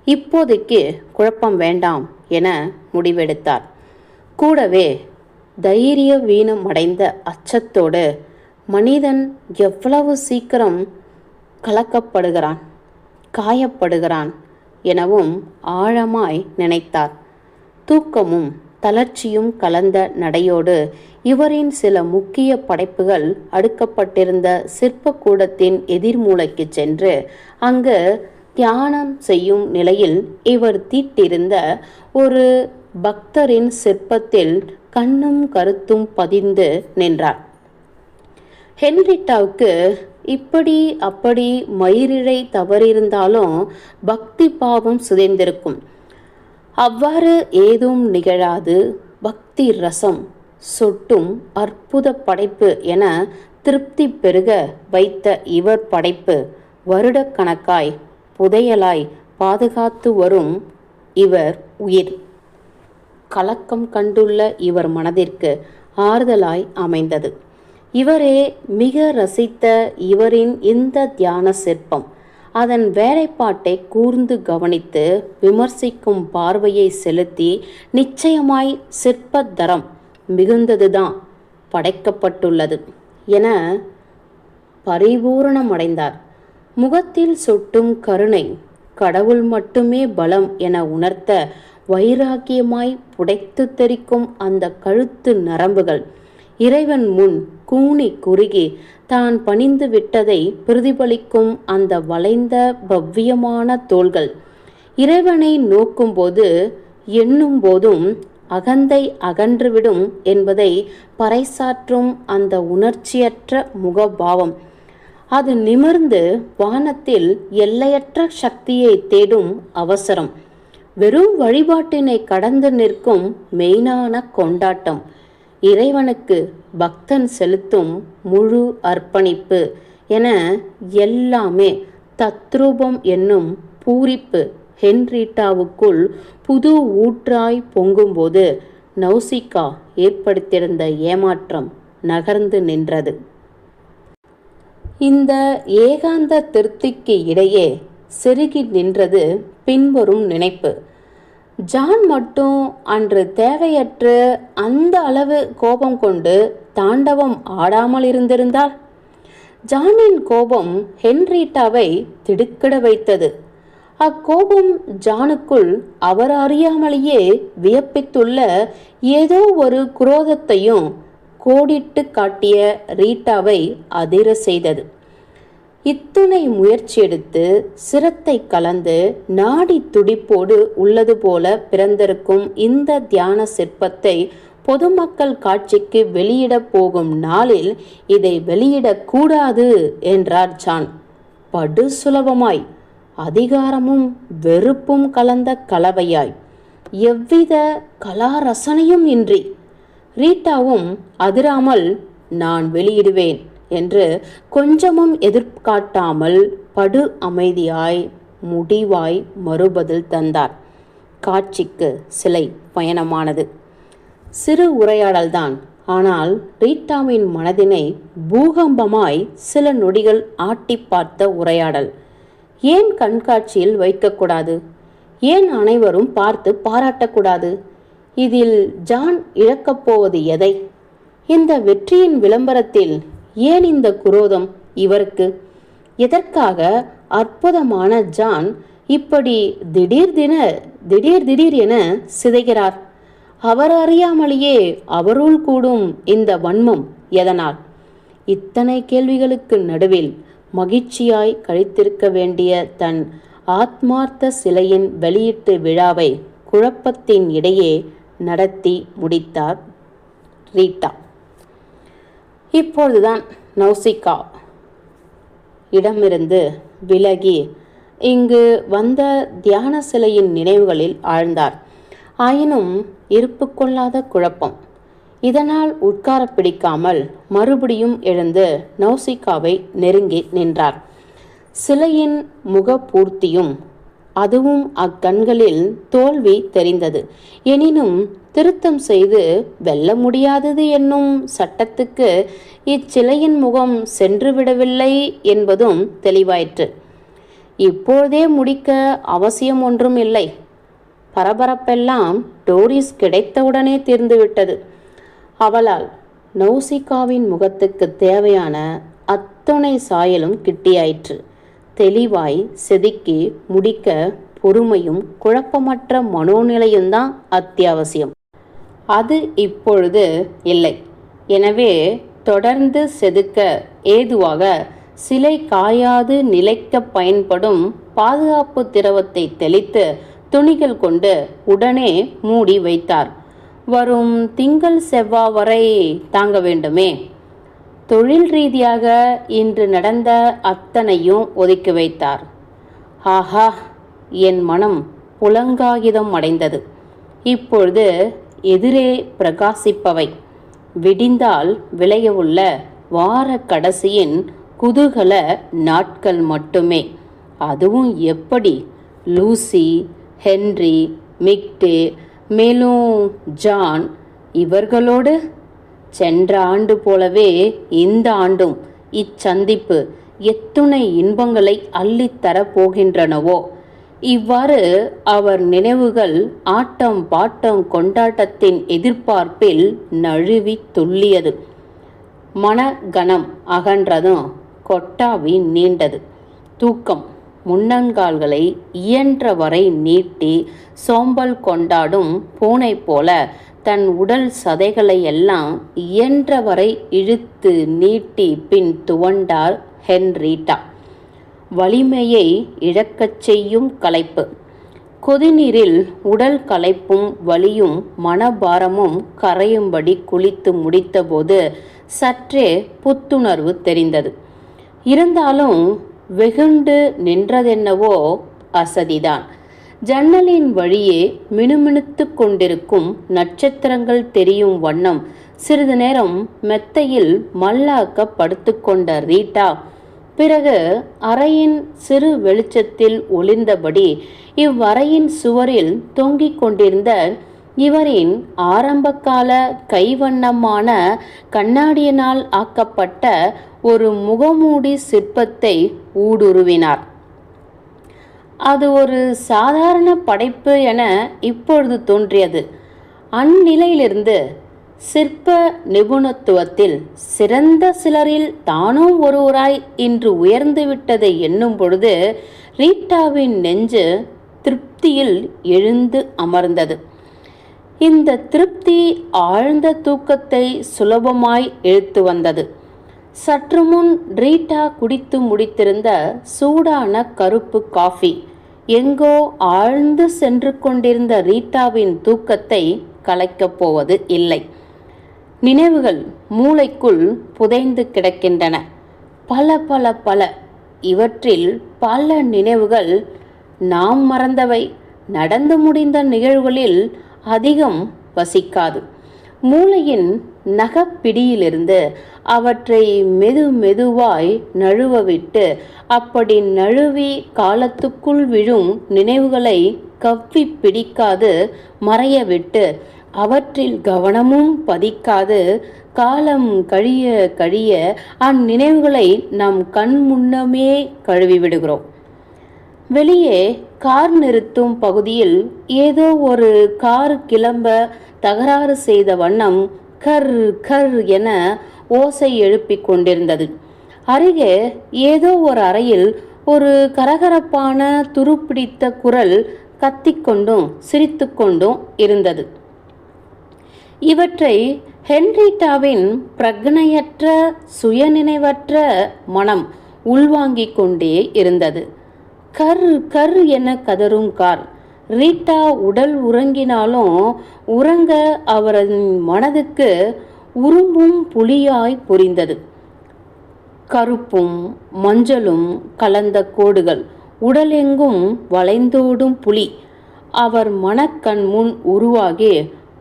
இப்போதைக்கு குழப்பம் வேண்டாம் என முடிவெடுத்தார். கூடவே தைரிய வீணம் அடைந்த அச்சத்தோடு மனிதன் எவ்வளவு சீக்கிரம் கலக்கப்படுகிறான், காயப்படுகிறான் எனவும் ஆழமாய் நினைத்தார். தூக்கமும் தளர்ச்சியும் கலந்த நடையோடு இவரின் சில முக்கிய படைப்புகள் அடுக்கப்பட்டிருந்த சிற்பக்கூடத்தின் எதிர்மூலைக்கு சென்று அங்கு தியானம் செய்யும் நிலையில் இவர் தீட்டிருந்த ஒரு பக்தரின் சிற்பத்தில் கண்ணும் கருத்தும் பதிந்து நின்றார். ஹென்ரிட்டாவுக்கு இப்படி அப்படி மயிரிழை தவறியிருந்தாலும் பக்தி பாவம் சிதைந்திருக்கும். அவ்வாறு ஏதும் நிகழாது பக்தி ரசம் சொட்டும் அற்புத படைப்பு என திருப்தி பெருக வைத்த இவர் படைப்பு வருடக்கணக்காய் புதையலாய் பாதுகாத்து வரும் இவர் உயிர் கலக்கம் கண்டுள்ள இவர் மனதிற்கு ஆறுதலாய் அமைந்தது. இவரே மிக ரசித்த இவரின் இந்த தியான சிற்பம் அதன் வேலைப்பாட்டை கூர்ந்து கவனித்து விமர்சிக்கும் பார்வையை செலுத்தி நிச்சயமாய் சிற்பத்தரம் மிகுந்ததுதான் படைக்கப்பட்டுள்ளது என பரிபூரணமடைந்தார். முகத்தில் சொட்டும் கருணை கடவுள் மட்டுமே பலம் என உணர்த்த வைராக்கியமாய் புடைத்து தெரிக்கும் அந்த கழுத்து நரம்புகள் இறைவன் முன் கூனி குறுகி தான் பணிந்து விட்டதை பிரதிபலிக்கும் அந்த வளைந்த பவ்யமான தோள்கள் இறைவனை நோக்கும்போது எண்ணும் போதும் அகந்தை அகன்றுவிடும் என்பதை பறைசாற்றும் அந்த உணர்ச்சியற்ற முகபாவம், அது நிமிர்ந்து வானத்தில் எல்லையற்ற சக்தியை தேடும் அவசரம், வெறும் வழிபாட்டினை கடந்து நிற்கும் மெய்னான கொண்டாட்டம், இறைவனுக்கு பக்தன் செலுத்தும் முழு அர்ப்பணிப்பு என எல்லாமே தத்ரூபம் என்னும் பூரிப்பு ஹென்ரீட்டாவுக்குள் புது ஊற்றாய் பொங்கும்போது நௌசிகா ஏற்படுத்தியிருந்த ஏமாற்றம் நகர்ந்து நின்றது. இந்த ஏகாந்த திருப்திக்கு இடையே செருகி நின்றது பின்வரும் நினைப்பு. ஜான் மட்டும் அன்று தேவையற்று அந்த அளவு கோபம் கொண்டு தாண்டவம் ஆடாமல் இருந்திருந்தால்? ஜானின் கோபம் ஹென்ரீட்டாவை திடுக்கிட வைத்தது. அக்கோபம் ஜானுக்குள் அவர் அறியாமலேயே வியப்பித்துள்ள ஏதோ ஒரு குரோதத்தையும் கோடிட்டு காட்டிய ரீட்டாவை அதிர செய்தது. இத்துணை முயற்சி எடுத்து சிரத்தை கலந்து நாடி துடிப்போடு உள்ளது போல பிறந்திருக்கும் இந்த தியான சிற்பத்தை பொதுமக்கள் காட்சிக்கு வெளியிடப் போகும் நாளில் இதை வெளியிடக்கூடாது என்றார் ஜான். படு சுலபமாய், அதிகாரமும் வெறுப்பும் கலந்த கலவையாய், எவ்வித கலாரசனையும் இன்றி. ரீட்டாவும் அதிராமல் நான் வெளியிடுவேன் என்று கொஞ்சமும் எதிர்காட்டாமல் படு அமைதியாய் முடிவாய் மறுபதில் தந்தார். காட்சிக்கு சிலை பயணமானது. சிறு உரையாடல்தான், ஆனால் ரீட்டாவின் மனதினை பூகம்பமாய் சில நொடிகள் ஆட்டி பார்த்த உரையாடல். ஏன் கண்காட்சியில் வைக்கக்கூடாது? ஏன் அனைவரும் பார்த்து பாராட்டக்கூடாது? இதில் ஜான் இழக்கப் போவது எதை? இந்த வெற்றியின் விளம்பரத்தில் ஏன் இந்த குரோதம் இவருக்கு? எதற்காக அற்புதமான ஜான் இப்படி திடீர் என சிதைகிறார்? அவர் அறியாமலேயே அவருள் கூடும் இந்த வன்மம் எதனால்? இத்தனை கேள்விகளுக்கு நடுவில் மகிழ்ச்சியாய் கழித்திருக்க வேண்டிய தன் ஆத்மார்த்த சிலையின் வெளியீட்டு விழாவை குழப்பத்தின் இடையே நடத்தி முடித்தார் ரீட்டா. இப்பொழுதுதான் நௌசிகா இடமிருந்து விலகி இங்கு வந்த தியான சிலையின் நினைவுகளில் ஆழ்ந்தார். ஆயினும் இருப்பு கொள்ளாத குழப்பம். இதனால் உட்கார பிடிக்காமல் மறுபடியும் எழுந்து நௌசிகாவை நெருங்கி நின்றார். சிலையின் முகப்பூர்த்தியும் அதுவும் அக்கண்களில் தோல்வி தெரிந்தது. எனினும் திருத்தம் செய்து வெல்ல முடியாதது என்னும் சட்டத்துக்கு இச்சிலையின் முகம் சென்றுவிடவில்லை என்பதும் தெளிவாயிற்று. இப்போதே முடிக்க அவசியம் ஒன்றும் இல்லை. பரபரப்பெல்லாம் டோரிஸ் கிடைத்தவுடனே தீர்ந்துவிட்டது. அவளால் நௌசிகாவின் முகத்துக்கு தேவையான அத்துணை சாயலும் கிட்டியாயிற்று. தெளிவாய் செதுக்கி முடிக்க பொறுமையும் குழப்பமற்ற மனோநிலையும் தான் அத்தியாவசியம். அது இப்பொழுது இல்லை. எனவே தொடர்ந்து செதுக்க ஏதுவாக சிலை காயாது நிலைக்க பயன்படும் பாதுகாப்பு திரவத்தை தெளித்து துணிகள் கொண்டு உடனே மூடி வைத்தார். வரும் திங்கள் செவ்வாய் வரை தாங்க வேண்டுமே. தொழில் ரீதியாக இன்று நடந்த அத்தனையும் ஒதுக்கி வைத்தார். ஆஹா, என் மனம் புலங்காகிதம் அடைந்தது. இப்பொழுது எதிரே பிரகாசிப்பவை விடிந்தால் விளையவுள்ள வார கடைசியின் குதூகல நாட்கள் மட்டுமே. அதுவும் எப்படி? லூசி, ஹென்றி, மிக்டே, மேலும் ஜான் இவர்களோடு சென்ற ஆண்டு போலவே இந்த ஆண்டும் இச்சந்திப்பு எத்துணை இன்பங்களை அள்ளித்தர போகின்றனவோ. இவ்வாறு அவர் நினைவுகள் ஆட்டம் பாட்டம் கொண்டாட்டத்தின் எதிர்பார்ப்பில் நழுவி துள்ளியது. மனகணம் அகன்றதும் கொட்டாவி நீண்டது. தூக்கம் முன்னங்கால்களை இயன்றவரை நீட்டி சோம்பல் கொண்டாடும் பூனை போல தன் உடல் சதைகளை எல்லாம் இயன்றவரை இழுத்து நீட்டி பின் துவண்டார் ஹென்ரீட்டா. வலிமையை இழக்கச் செய்யும் களைப்பு. கொதிநீரில் உடல் களைப்பும் வலியும் மனபாரமும் கரையும்படி குளித்து முடித்தபோது சற்றே புத்துணர்வு தெரிந்தது. இருந்தாலும் வெகுண்டு நின்றதென்னவோ அசதிதான். ஜன்னலின் வழியே மினுமினுத்து கொண்டிருக்கும் நட்சத்திரங்கள் தெரியும் வண்ணம் சிறிது நேரம் மெத்தையில் மல்லாக்க படுத்துக்கொண்ட ரீட்டா பிறகு அறையின் சிறு வெளிச்சத்தில் ஒளிர்ந்தபடி இவ்வறையின் சுவரில் தொங்கிக் கொண்டிருந்த இவரின் ஆரம்பகால கைவண்ணமான கண்ணாடியினால் ஆக்கப்பட்ட ஒரு முகமூடி சிற்பத்தை ஊடுருவினார். அது ஒரு சாதாரண படைப்பு என இப்பொழுது தோன்றியது. அந்நிலையிலிருந்து சிற்ப நிபுணத்துவத்தில் சிறந்த சிலரில் தானும் ஒருவராய் இன்று உயர்ந்துவிட்டதை எண்ணும் பொழுது ரீட்டாவின் நெஞ்சு திருப்தியில் எழுந்து அமர்ந்தது. இந்த திருப்தி ஆழ்ந்த தூக்கத்தை சுலபமாய் இழுத்து வந்தது. சற்று முன் ரீட்டா குடித்து முடித்திருந்த சூடான கருப்பு காஃபி எங்கோ ஆழ்ந்து சென்று கொண்டிருந்த ரீட்டாவின் தூக்கத்தை கலைக்கப் போவது இல்லை. நினைவுகள் மூளைக்குள் புதைந்து கிடக்கின்றன. பல பல பல. இவற்றில் பல நினைவுகள் நாம் மறந்தவை, நடந்து முடிந்த நிகழ்வுகளில் அதிகம் வசிக்காது. மூளையின் நகப்பிடியிலிருந்து அவற்றை மெதுவாய் நழுவவிட்டு அப்படி நழுவி காலத்துக்குள் விழும் நினைவுகளை கவ்வி பிடிக்காது மறையவிட்டு அவற்றில் கவனமும் பதிக்காது காலம் கழிய கழிய அந்நினைவுகளை நம் கண் முன்னமே கழுவிவிடுகிறோம். வெளியே கார் நிறுத்தும் பகுதியில் ஏதோ ஒரு கார் கிளம்ப தகராறு செய்த வண்ணம் கர் கர் என ஓசை எழுப்பிக் கொண்டிருந்தது. அருகே ஏதோ ஒரு அறையில் ஒரு கரகரப்பான துருப்பிடித்த குரல் கத்திக்கொண்டும் சிரித்துக்கொண்டும் இருந்தது. இவற்றை ஹென்ரீட்டாவின் பிரக்னையற்ற சுயநினைவற்ற மனம் உள்வாங்கிக் கொண்டே இருந்தது. கர் கர் என கதரும் கார். ரீட்டா உடல் உறங்கினாலும் உறங்க அவரது மனதுக்கு உறும்பும் புலியாய் புரிந்தது. கருப்பும் மஞ்சளும் கலந்த கோடுகள், உடலெங்கும் வளைந்தோடும் புலி அவர் மனக்கண் முன் உருவாகி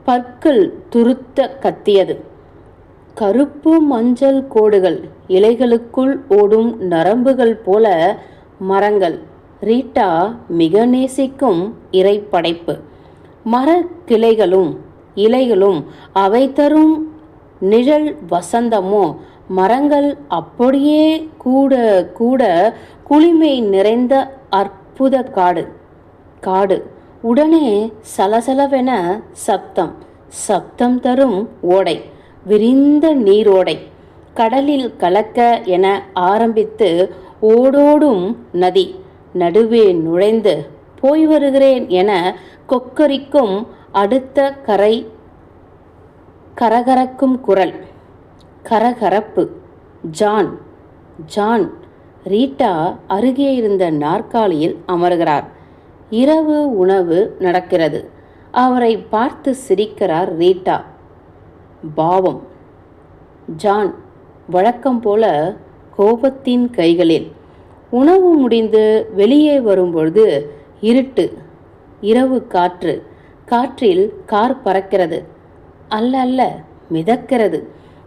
பற்கள் துருத்த கத்தியது. கருப்பு மஞ்சள் கோடுகள், இலைகளுக்குள் ஓடும் நரம்புகள் போல மரங்கள். ரீட்டா மிக நேசிக்கும் இறைப்படைப்பு. மரக்கிளைகளும் இலைகளும் அவை தரும் நிழல் வசந்தமோ. மரங்கள் அப்படியே கூட கூட குளிமை நிறைந்த அற்புத காடு. காடு உடனே சலசலவென சப்தம். சப்தம் தரும் ஓடை, விரிந்த நீரோடை. கடலில் கலக்க என ஆரம்பித்து ஓடோடும் நதி. நடுவே நுழைந்து போய் வருகிறேன் என கொக்கரிக்கும் அடுத்த கரை. கரகரக்கும் குரல், கரகரப்பு. John John. ரீட்டா அருகே இருந்த நாற்காலியில் அமர்கிறார். இரவு உணவு நடக்கிறது. அவரை பார்த்து சிரிக்கிறார் ரீட்டா. பாவம். ஜான் வழக்கம் போல கோபத்தின் கைகளில். உணவு முடிந்து வெளியே வரும்பொழுது இருட்டு. இரவு காற்று. காற்றில் கார் பறக்கிறது. அல்ல அல்ல, மிதக்கிறது.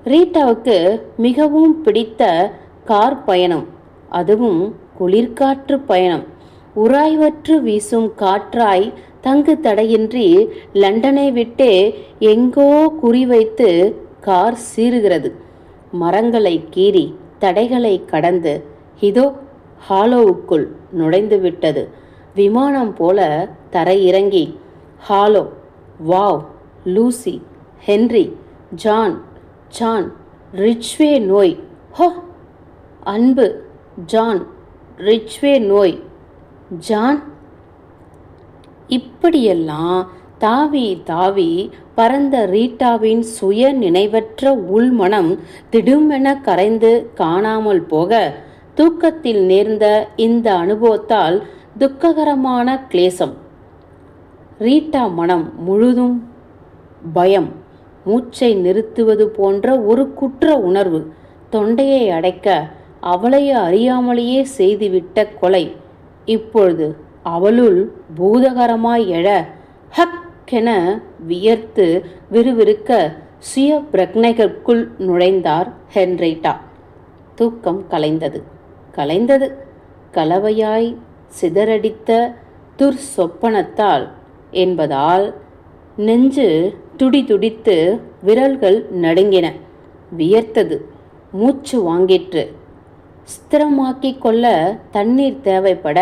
ரீட்டாவுக்கு மிகவும் பிடித்த கார் பயணம், அதுவும் குளிர்காற்று பயணம். உராய்வற்று வீசும் காற்றாய் தங்கு தடையின்றி லண்டனை விட்டே எங்கோ குறிவைத்து கார் சீறுகிறது. மரங்களை கீறி தடைகளை கடந்து இதோ ஹாலோவுக்குள் நுழைந்து விட்டது. விமானம் போல தரையிறங்கி, hello, wow, Lucy, Henry, John, John, ரிச்வே நோய், ஹோ, அன்பு, ஜான், ரிச்வே நோய், ஜான். இப்படியெல்லாம் தாவி தாவி பறந்த ரீட்டாவின் சுய நினைவற்ற உள்மனம் திடுமென கரைந்து காணாமல் போக, தூக்கத்தில் நேர்ந்த இந்த அனுபவத்தால் துக்ககரமான கிளேசம். ரீட்டா மனம் முழுதும் பயம், மூச்சை நிறுத்துவது போன்ற ஒரு குற்ற உணர்வு தொண்டையை அடைக்க, அவளை அறியாமலேயே செய்துவிட்ட கொலை இப்பொழுது அவளுள் பூதகரமாய் எழ, ஹக்கென வியர்த்து விறுவிறுக்க சுய பிரக்னைகளுக்குள் நுழைந்தார் ஹென்ரிட்டா. தூக்கம் கலைந்தது கலைந்தது. கலவையாய் சிதறடித்த துர்சொப்பனத்தால் என்பதால் நெஞ்சு துடிதுடித்து விரல்கள் நடுங்கின. வியர்த்தது, மூச்சு வாங்கிற்று. ஸ்திரமாக்கிக் கொள்ள தண்ணீர் தேவைப்பட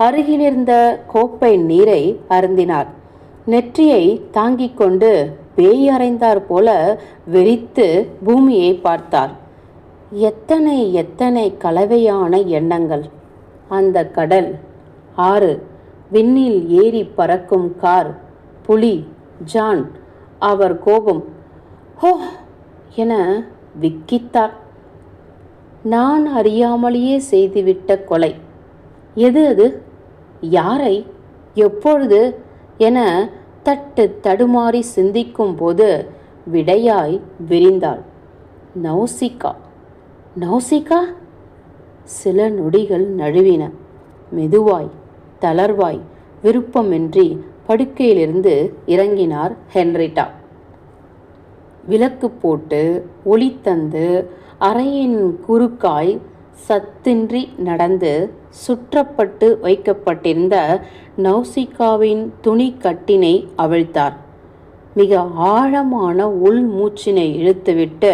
அருகிலிருந்த கோப்பை நீரை அருந்தினார். நெற்றியை தாங்கிக் கொண்டு பேய் அறைந்தார் போல வெறித்து பூமியை பார்த்தார். எத்தனை எத்தனை கலவையான எண்ணங்கள்! அந்த கடல், ஆறு, விண்ணில் ஏறி பறக்கும் கார், புலி, ஜான், அவர் கோபம், ஹோ என விக்கித்தார். நான் அறியாமலேயே செய்துவிட்ட கொலை எது? அது யாரை, எப்பொழுது என தட்டு தடுமாறி சிந்திக்கும் போது விடையாய் விரிந்தாள். நௌசிகா. நௌசிகா? சில நொடிகள் நழுவின. மெதுவாய், தளர்வாய், விருப்பமின்றி படுக்கையிலிருந்து இறங்கினார் ஹென்ரிட்டா. விளக்கு போட்டு ஒளி தந்து அறையின் குறுக்காய் சத்தின்றி நடந்து சுற்றப்பட்டு வைக்கப்பட்டிருந்த நௌசிகாவின் துணி கட்டினை அவிழ்த்தார். மிக ஆழமான உள் மூச்சினை இழுத்துவிட்டு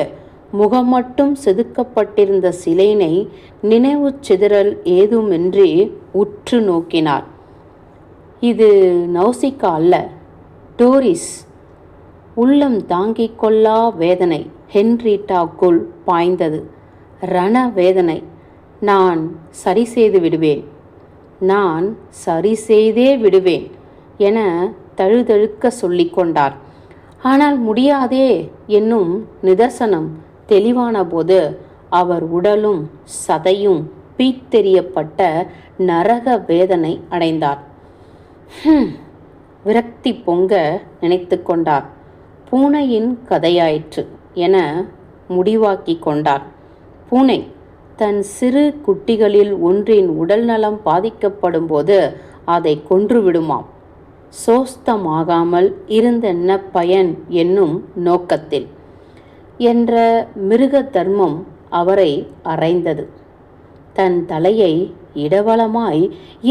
முகம் மட்டும் செதுக்கப்பட்டிருந்த சிலைனை நினைவு சிதறல் ஏதுமின்றி உற்று நோக்கினார். இது நௌசிகா அல்ல, டோரிஸ். உள்ளம் தாங்கிக் கொள்ளா வேதனை ஹென்ரிட்டாக்குள் பாய்ந்தது. ரண வேதனை. நான் சரி செய்து விடுவேன், நான் சரி செய்தே விடுவேன் என தழுதழுக்க சொல்லிக்கொண்டார். ஆனால் முடியாதே என்னும் நிதர்சனம் தெளிவான போது அவர் உடலும் சதையும் பீத்தெறியப்பட்ட நரக வேதனை அடைந்தார். விரக்தி பொங்க நினைத்து கொண்டார். பூனையின் கதையாயிற்று என முடிவாக்கி கொண்டார். பூனை தன் சிறு குட்டிகளில் ஒன்றின் உடல் நலம் பாதிக்கப்படும் போது அதை கொன்றுவிடுமாம். சோஸ்தமாகாமல் இருந்தென்ன பயன் என்னும் நோக்கத்தில் என்ற மிருக தர்மம் அவரை அறைந்தது. தன் தலையை இடவலமாய்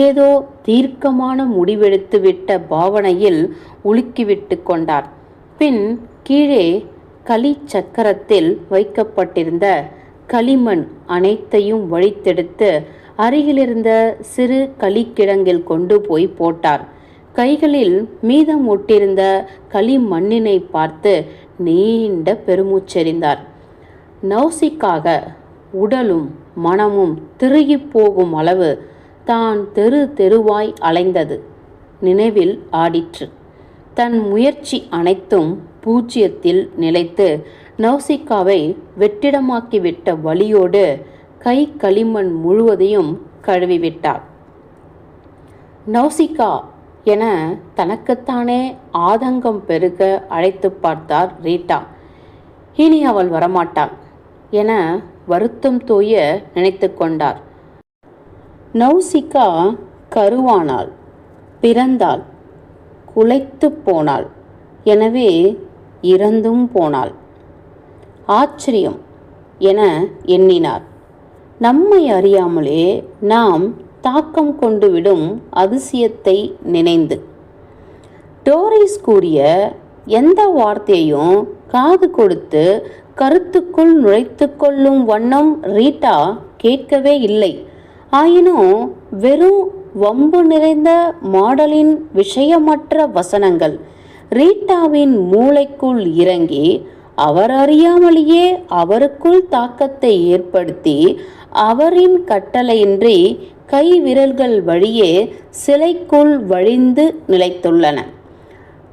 ஏதோ தீர்க்கமான முடிவெடுத்துவிட்ட பாவனையில் உலுக்கிவிட்டு கொண்டார். பின் கீழே களி சக்கரத்தில் வைக்கப்பட்டிருந்த களிமண் அனைத்தையும் வழித்தெடுத்து அருகிலிருந்த சிறு களிக்கிடங்கில் கொண்டு போய் போட்டார். கைகளில் மீதம் ஒட்டிருந்த களிமண்ணினை பார்த்து நீண்ட பெருமூச்செறிந்தார். நௌசிக்காக உடலும் மனமும் திருகி போகும் அளவு தான் தெரு தெருவாய் அலைந்தது நினைவில் ஆடிற்று. தன் முயற்சி அனைத்தும் பூஜ்ஜியத்தில் நிலைத்து நௌசிகாவை வெற்றிடமாக்கிவிட்ட வலியோடு கை களிமண் முழுவதையும் கழுவிவிட்டார். நௌசிகா என தனக்குத்தானே ஆதங்கம் பெருக அழைத்து பார்த்தார் ரீட்டா. இனி அவள் வரமாட்டாள் என வருத்தம் தோய நினைத்து கொண்டார். நௌசிகா கருவானாள், பிறந்தாள், குலைத்து போனாள், எனவே இறந்தும் போனாள். ஆச்சரியம் என எண்ணினார். நம்மை அறியாமலே நாம் தாக்கம் கொண்டு விடும் அதிசயத்தை நினைந்து. டோரிஸ் கூறிய எந்த வார்த்தையையும் காது கொடுத்து கருத்துக்குள் நுழைத்து கொள்ளும் வண்ணம் ரீட்டா கேட்கவே இல்லை. ஆயினும் வெறும் வம்பு நிறைந்த மாடலின் விஷயமற்ற வசனங்கள் ரீட்டாவின் மூளைக்குள் இறங்கி அவர் அறியாமலேயே அவருக்குள் தாக்கத்தை ஏற்படுத்தி அவரின் கட்டளையின்றி கை விரல்கள் வழியே சிலைக்குள் வழிந்து நிலைத்துள்ளன.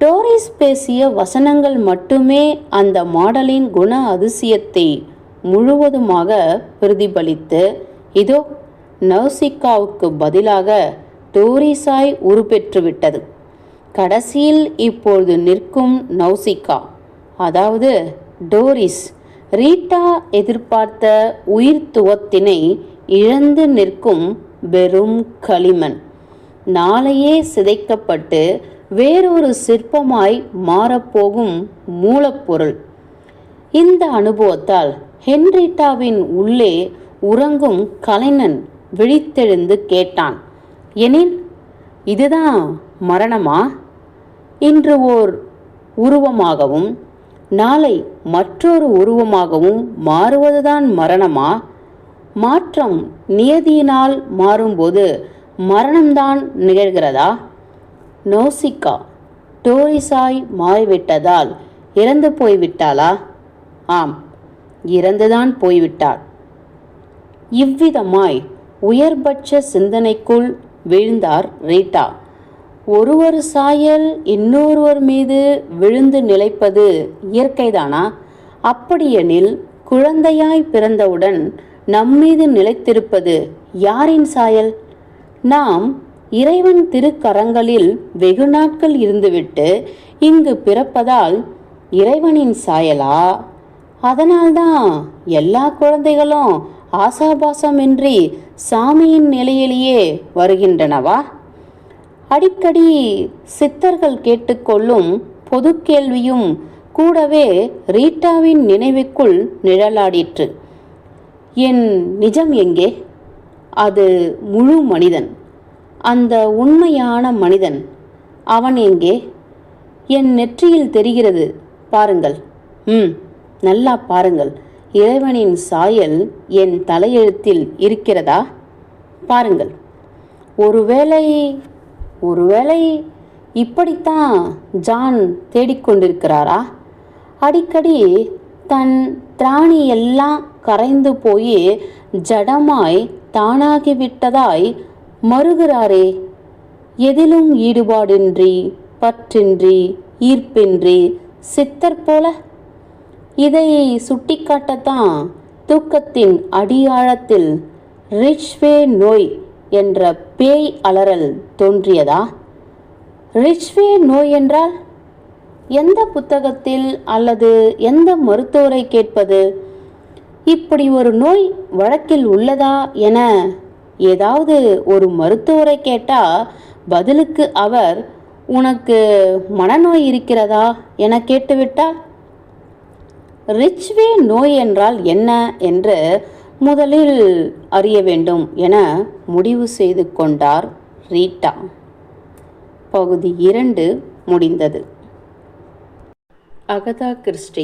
டோரிஸ் பேசிய வசனங்கள் மட்டுமே அந்த மாடலின் குண அதிசயத்தை முழுவதுமாக பிரதிபலித்து, இதோ நௌசிகாவுக்கு பதிலாக டோரிஸாய் உருப்பெற்றுவிட்டது. கடைசியில் இப்பொழுது நிற்கும் நௌசிகா, அதாவது டோரிஸ், ரீட்டா எதிர்பார்த்த உயிர்த்துவத்தினை இழந்து நிற்கும் வெறும் களிமண், நாளையே சிதைக்கப்பட்டு வேறொரு சிற்பமாய் மாறப்போகும் மூலப்பொருள். இந்த அனுபவத்தால் ஹென்ரிட்டாவின் உள்ளே உறங்கும் கலைஞன் விழித்தெழுந்து கேட்டான், எனில் இதுதான் மரணமா? இன்று ஓர் உருவமாகவும் நாளை மற்றொரு உருவமாகவும் மாறுவதுதான் மரணமா? மாற்றம் நியதியினால் மாறும்போது மரணம்தான் நிகழ்கிறதா? நௌசிகா டோரிஸாய் மாறிவிட்டதால் இறந்து போய்விட்டாளா? ஆம், இறந்துதான் போய்விட்டாள். இவ்விதமாய் உயர்பட்ச சிந்தனைக்குள் வீழ்ந்தார் ரீட்டா. ஒருவர் சாயல் இன்னொருவர் மீது விழுந்து நிலைப்பது இயற்கைதானா? அப்படியெனில் குழந்தையாய் பிறந்தவுடன் நம்மீது நிலைத்திருப்பது யாரின் சாயல்? நாம் இறைவன் திருக்கரங்களில் வெகு நாட்கள் இருந்துவிட்டு இங்கு பிறப்பதால் இறைவனின் சாயலா? அதனால்தான் எல்லா குழந்தைகளும் ஆசாபாசமின்றி சாமியின் நிலையிலேயே வருகின்றனவா? அடிக்கடி சித்தர்கள் கேட்டுக்கொள்ளும் பொது கேள்வியும் கூடவே ரீட்டாவின் நினைவுக்குள் நிழலாடிற்று. என் நிஜம் எங்கே? அது முழு மனிதன், அந்த உண்மையான மனிதன், அவன் எங்கே? என் நெற்றியில் தெரிகிறது பாருங்கள். நல்லா பாருங்கள். இறைவனின் சாயல் என் தலையெழுத்தில் இருக்கிறதா? பாருங்கள். ஒருவேளை இப்படித்தான் ஜான் தேடிக்கொண்டிருக்கிறாரா? அடிக்கடி தன் திராணி எல்லாம் கரைந்து போய் ஜடமாய் தானாகிவிட்டதாய் மறுகிறாரே, எதிலும் ஈடுபாடின்றி, பற்றின்றி, ஈர்ப்பின்றி, சித்தர் போல. இதை சுட்டிக்காட்டத்தான் தூக்கத்தின் அடியாழத்தில் ரிச்வே நோய் என்ற பேய் அலறல் தோன்றியதா? ரிச்வே நோய் என்றால் எந்த புத்தகத்தில் அல்லது எந்த மருத்துவரை கேட்பது? இப்படி ஒரு நோய் வழக்கில் உள்ளதா என ஏதாவது ஒரு மருத்துவரை கேட்டா பதிலுக்கு அவர் உனக்கு மனநோய் இருக்கிறதா என கேட்டுவிட்டால், ரிச்வே நோய் என்றால் என்ன என்று முதலில் அறிய வேண்டும் என முடிவு செய்து கொண்டார் ரீட்டா. பகுதி 2 முடிந்தது. Agatha Christie.